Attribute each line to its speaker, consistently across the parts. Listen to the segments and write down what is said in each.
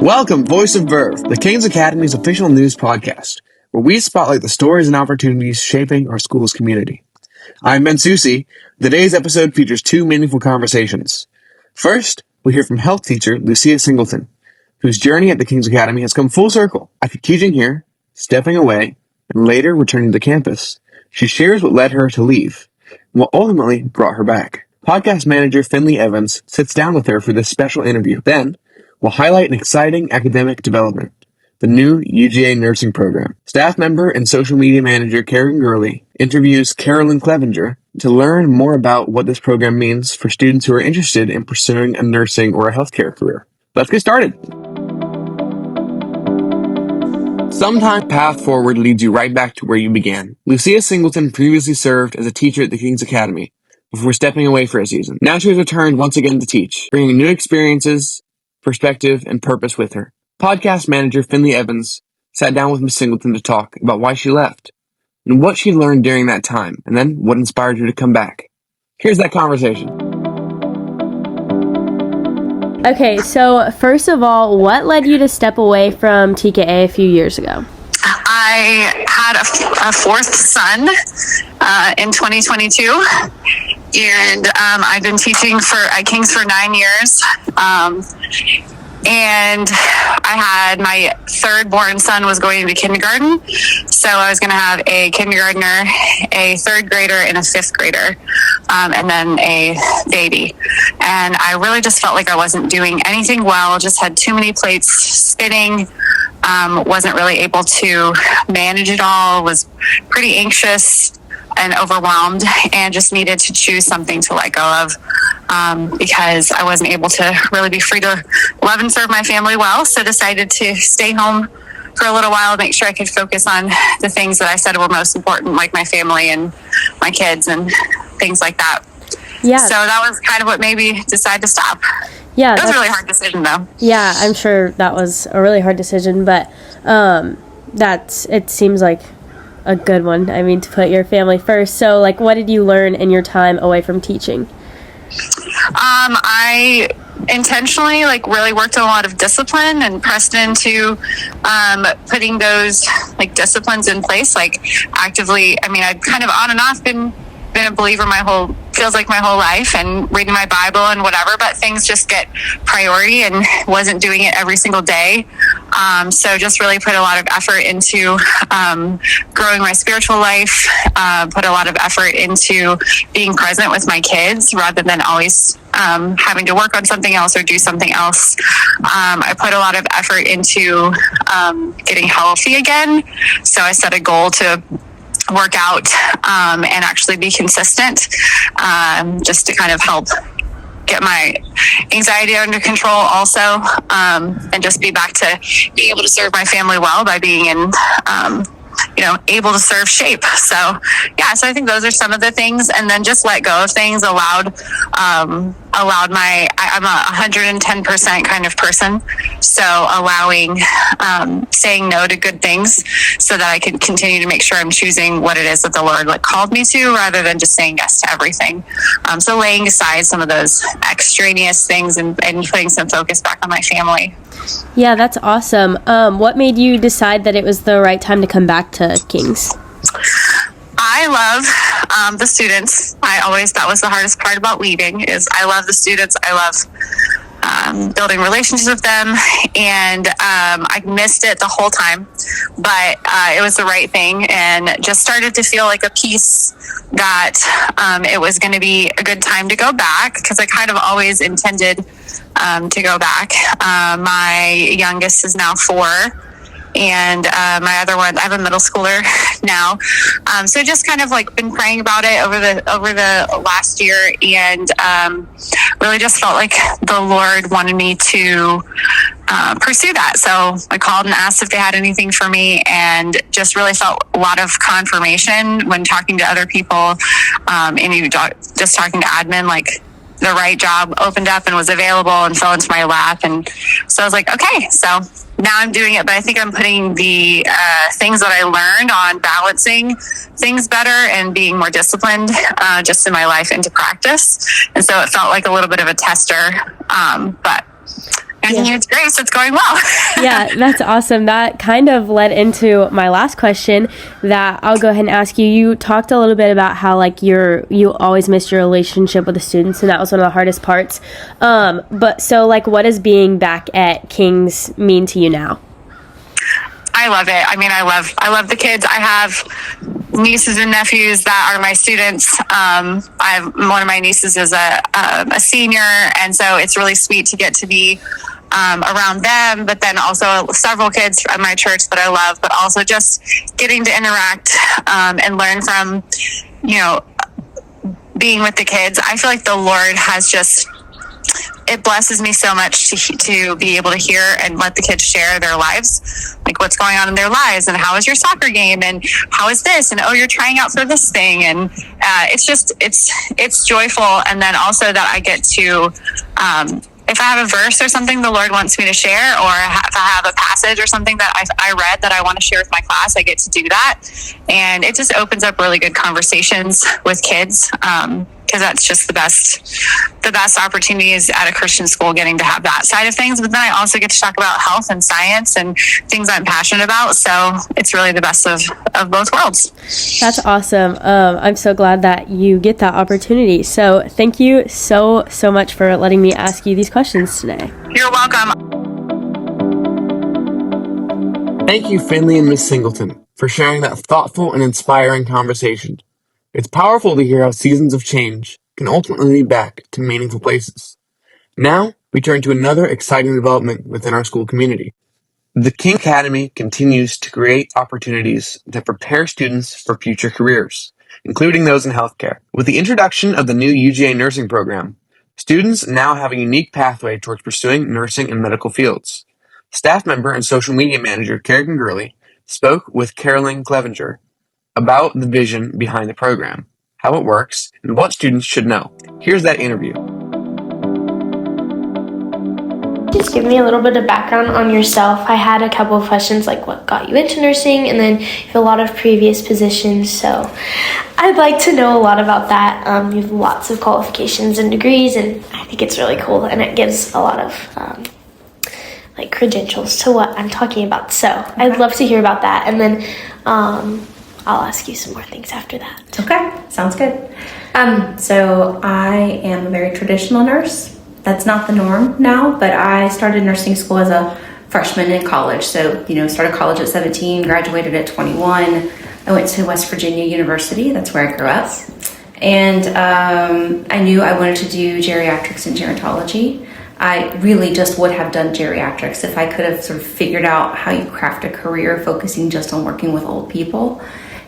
Speaker 1: Welcome, Voice of Verve, the King's Academy's official news podcast, where we spotlight the stories and opportunities shaping our school's community. I'm Ben Susi. Today's episode features two meaningful conversations. First, we'll hear from health teacher Lucia Singleton, whose journey at the King's Academy has come full circle after teaching here, stepping away, and later returning to campus. She shares what led her to leave, and what ultimately brought her back. Podcast manager Finley Evans sits down with her for this special interview. Then, we'll highlight an exciting academic development, the new UGA nursing program. Staff member and social media manager Carrigan Gurley interviews Carolyn Clevenger to learn more about what this program means for students who are interested in pursuing a nursing or a healthcare career. Let's get started. Sometimes path forward leads you right back to where you began. Lucia Singleton previously served as a teacher at the King's Academy before stepping away for a season. Now she has returned once again to teach, bringing new experiences, perspective, and purpose with her. Podcast manager Finley Evans sat down with Ms. Singleton to talk about why she left and what she learned during that time, and then what inspired her to come back. Here's that conversation.
Speaker 2: Okay, so first of all, what led you to step away from TKA a few years ago?
Speaker 3: I had a fourth son in 2022, and I've been teaching at King's for 9 years. And I had my third born son was going into kindergarten. So I was going to have a kindergartner, a third grader, and a fifth grader, and then a baby. And I really just felt like I wasn't doing anything well, just had too many plates spinning, wasn't really able to manage it all, was pretty anxious and overwhelmed, and just needed to choose something to let go of, because I wasn't able to really be free to love and serve my family well. So decided to stay home for a little while, make sure I could focus on the things that I said were most important, like my family and my kids and things like that. Yeah. So that was kind of what made me decide to stop. Yeah. That was a really hard decision, though.
Speaker 2: Yeah, I'm sure that was a really hard decision, but it seems like a good one. I mean, to put your family first. So, what did you learn in your time away from teaching?
Speaker 3: I intentionally really worked on a lot of discipline and pressed into putting those disciplines in place, actively. I mean, I've kind of on and off been a believer feels like my whole life, and reading my Bible and whatever, but things just get priority and wasn't doing it every single day. So just really put a lot of effort into growing my spiritual life, put a lot of effort into being present with my kids rather than always having to work on something else or do something else. I put a lot of effort into getting healthy again. So I set a goal to work out and actually be consistent, just to kind of help get my anxiety under control also, and just be back to being able to serve my family well by being in able to serve shape. So I think those are some of the things, and then just let go of things allowed I'm a 110% kind of person. So allowing, saying no to good things so that I can continue to make sure I'm choosing what it is that the Lord called me to, rather than just saying yes to everything. So laying aside some of those extraneous things and putting some focus back on my family.
Speaker 2: Yeah, that's awesome. What made you decide that it was the right time to come back to King's?
Speaker 3: I love the students. That was the hardest part about leaving, is I love the students. I love building relationships with them, and I missed it the whole time, but it was the right thing, and just started to feel like a peace that it was going to be a good time to go back, because I kind of always intended to go back. My youngest is now 4, and my other one, I have a middle schooler now. So just kind of been praying about it over the last year, and really just felt like the Lord wanted me to pursue that. So I called and asked if they had anything for me, and just really felt a lot of confirmation when talking to other people, and even just talking to admin, the right job opened up and was available and fell into my lap. And so I was like, okay, so now I'm doing it, but I think I'm putting the things that I learned on balancing things better and being more disciplined just in my life into practice. And so it felt like a little bit of a tester, but giving you grace. It's going well.
Speaker 2: Yeah, that's awesome. That kind of led into my last question that I'll go ahead and ask you. You talked a little bit about how like you always missed your relationship with the students, and that was one of the hardest parts. But so like, what does being back at King's mean to you now?
Speaker 3: I love it. I mean, I love the kids. I have nieces and nephews that are my students. One of my nieces is a senior, and so it's really sweet to get to be around them, but then also several kids at my church that I love, but also just getting to interact and learn from, being with the kids. I feel like the Lord has just, it blesses me so much to be able to hear and let the kids share their lives, like what's going on in their lives, and how is your soccer game, and how is this, and oh, you're trying out for this thing, and it's joyful. And then also that I get to, if I have a verse or something the Lord wants me to share, or if I have a passage or something that I read that I want to share with my class, I get to do that. And it just opens up really good conversations with kids, because that's just the best opportunities at a Christian school, getting to have that side of things. But then I also get to talk about health and science and things I'm passionate about. So it's really the best of both worlds.
Speaker 2: That's awesome. I'm so glad that you get that opportunity. So thank you so much for letting me ask you these questions today.
Speaker 3: You're welcome.
Speaker 1: Thank you, Finley and Miss Singleton, for sharing that thoughtful and inspiring conversation. It's powerful to hear how seasons of change can ultimately lead back to meaningful places. Now, we turn to another exciting development within our school community. The King Academy continues to create opportunities that prepare students for future careers, including those in healthcare. With the introduction of the new UGA nursing program, students now have a unique pathway towards pursuing nursing and medical fields. Staff member and social media manager Carrigan Gurley spoke with Carrigan Clevenger about the vision behind the program, how it works, and what students should know. Here's that interview.
Speaker 4: Just give me a little bit of background on yourself. I had a couple of questions like what got you into nursing, and then you have a lot of previous positions, so I'd like to know a lot about that. You have lots of qualifications and degrees, and I think it's really cool, and it gives a lot of credentials to what I'm talking about. So I'd love to hear about that, and then I'll ask you some more things after that.
Speaker 5: Okay, sounds good. So I am a very traditional nurse. That's not the norm now, but I started nursing school as a freshman in college. So, started college at 17, graduated at 21. I went to West Virginia University. That's where I grew up. And I knew I wanted to do geriatrics and gerontology. I really just would have done geriatrics if I could have sort of figured out how you craft a career focusing just on working with old people.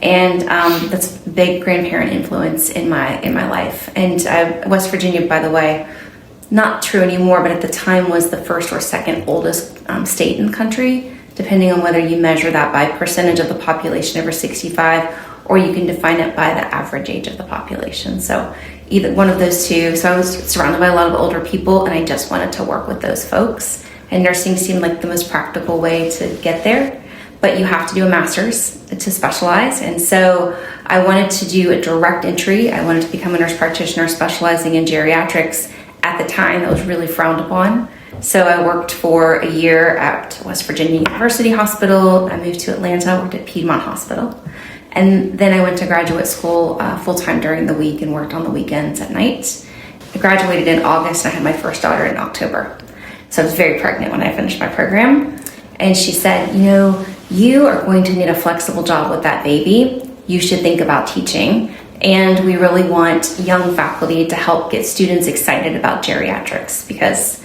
Speaker 5: And that's big grandparent influence in my life. And West Virginia, by the way, not true anymore, but at the time was the first or second oldest state in the country, depending on whether you measure that by percentage of the population over 65, or you can define it by the average age of the population. So either one of those two. So I was surrounded by a lot of older people, and I just wanted to work with those folks. And nursing seemed like the most practical way to get there. But you have to do a master's to specialize. And so I wanted to do a direct entry. I wanted to become a nurse practitioner specializing in geriatrics. At the time, that was really frowned upon. So I worked for a year at West Virginia University Hospital. I moved to Atlanta, worked at Piedmont Hospital. And then I went to graduate school full-time during the week and worked on the weekends at night. I graduated in August and I had my first daughter in October. So I was very pregnant when I finished my program. And she said, you are going to need a flexible job with that baby. You should think about teaching. And we really want young faculty to help get students excited about geriatrics, because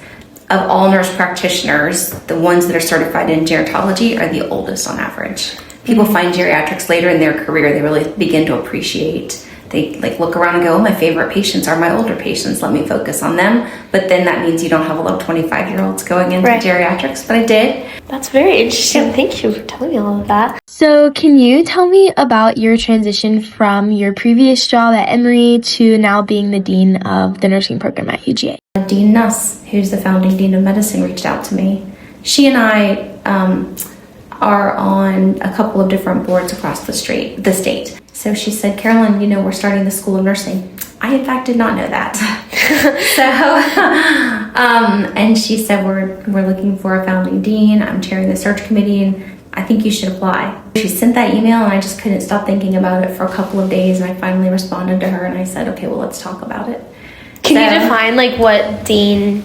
Speaker 5: of all nurse practitioners, the ones that are certified in gerontology are the oldest on average. People find geriatrics later in their career. They really begin to appreciate. They look around and go, oh, my favorite patients are my older patients. Let me focus on them. But then that means you don't have a lot of 25-year-olds going into geriatrics, but I did.
Speaker 4: That's very interesting. Yeah. Thank you for telling me all of that.
Speaker 6: So can you tell me about your transition from your previous job at Emory to now being the dean of the nursing program at UGA?
Speaker 5: Dean Nuss, who's the founding dean of medicine, reached out to me. She and I are on a couple of different boards across the state. So she said, Carolyn, we're starting the School of Nursing. I, in fact, did not know that. So, and she said, we're looking for a founding dean. I'm chairing the search committee, and I think you should apply. She sent that email, and I just couldn't stop thinking about it for a couple of days, and I finally responded to her, and I said, okay, well, let's talk about it.
Speaker 4: Can you define like what dean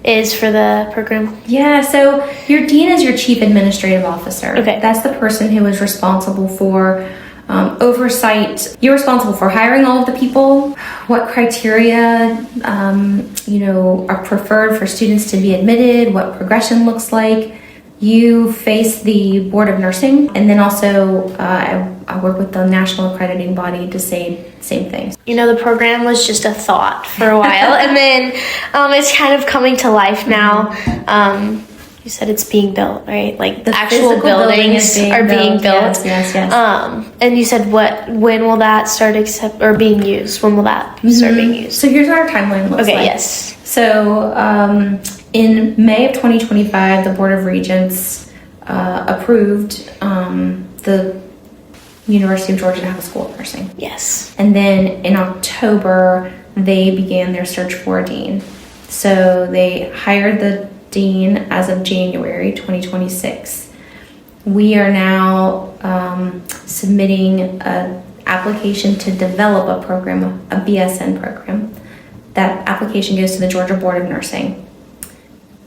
Speaker 4: is for the program?
Speaker 5: Yeah, so your dean is your chief administrative officer.
Speaker 4: Okay.
Speaker 5: That's the person who is responsible for oversight. You're responsible for hiring all of the people, what criteria are preferred for students to be admitted, what progression looks like. You face the Board of Nursing, and then also I work with the national accrediting body to say same things.
Speaker 4: The program was just a thought for a while, and then it's kind of coming to life now. You said it's being built, right? Like the actual buildings are being built.
Speaker 5: Yes.
Speaker 4: And you said when will that start being used? When will that start being used?
Speaker 5: So here's what our timeline looks like.
Speaker 4: Okay, yes.
Speaker 5: So in May of 2025, the Board of Regents approved the University of Georgia to have a school of nursing.
Speaker 4: Yes.
Speaker 5: And then in October, they began their search for a dean. So they hired the dean as of January 2026. We are now submitting an application to develop a program, a BSN program. That application goes to the Georgia Board of Nursing.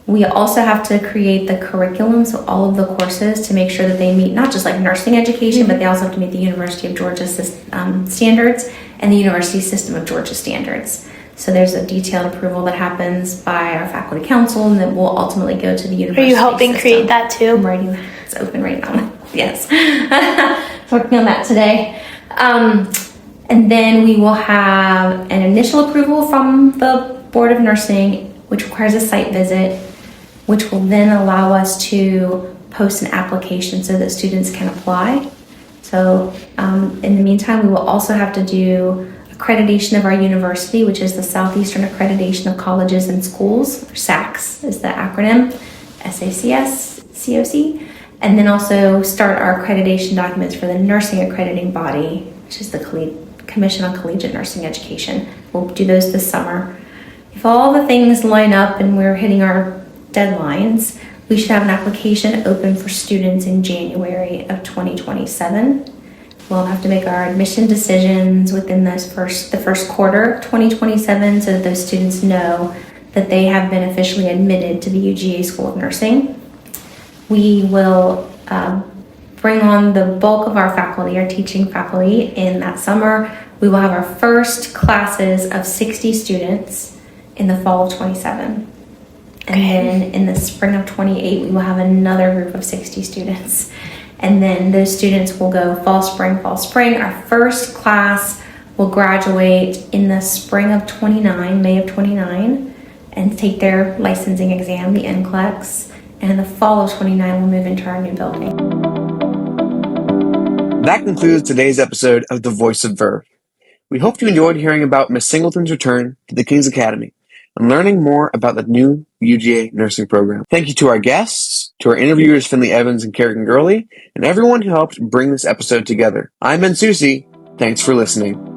Speaker 5: We also have to create the curriculum, so all of the courses, to make sure that they meet not just like nursing education, but they also have to meet the University of Georgia standards and the University System of Georgia standards. So there's a detailed approval that happens by our faculty council, and then will ultimately go to the university.
Speaker 4: Are you helping create that too?
Speaker 5: I'm writing that. It's open right now. Yes. Working on that today. And then we will have an initial approval from the Board of Nursing, which requires a site visit, which will then allow us to post an application so that students can apply. So in the meantime, we will also have to do accreditation of our university, which is the Southeastern Accreditation of Colleges and Schools, or SACS is the acronym, SACS, COC, and then also start our accreditation documents for the nursing accrediting body, which is the Commission on Collegiate Nursing Education. We'll do those this summer. If all the things line up and we're hitting our deadlines, we should have an application open for students in January of 2027. We'll have to make our admission decisions within the first quarter of 2027 so that those students know that they have been officially admitted to the UGA School of Nursing. We will bring on the bulk of our faculty, our teaching faculty, in that summer. We will have our first classes of 60 students in the fall of 27. And then in the spring of 28, we will have another group of 60 students. And then those students will go fall, spring. Our first class will graduate in the spring of 29, May of 29, and take their licensing exam, the NCLEX. And in the fall of 29, we'll move into our new building.
Speaker 1: That concludes today's episode of The Voice of Verve. We hope you enjoyed hearing about Miss Singleton's return to the King's Academy and learning more about the new UGA nursing program. Thank you to our guests, to our interviewers Finley Evans and Carrigan Gurley, and everyone who helped bring this episode together. I'm Ben Susie. Thanks for listening.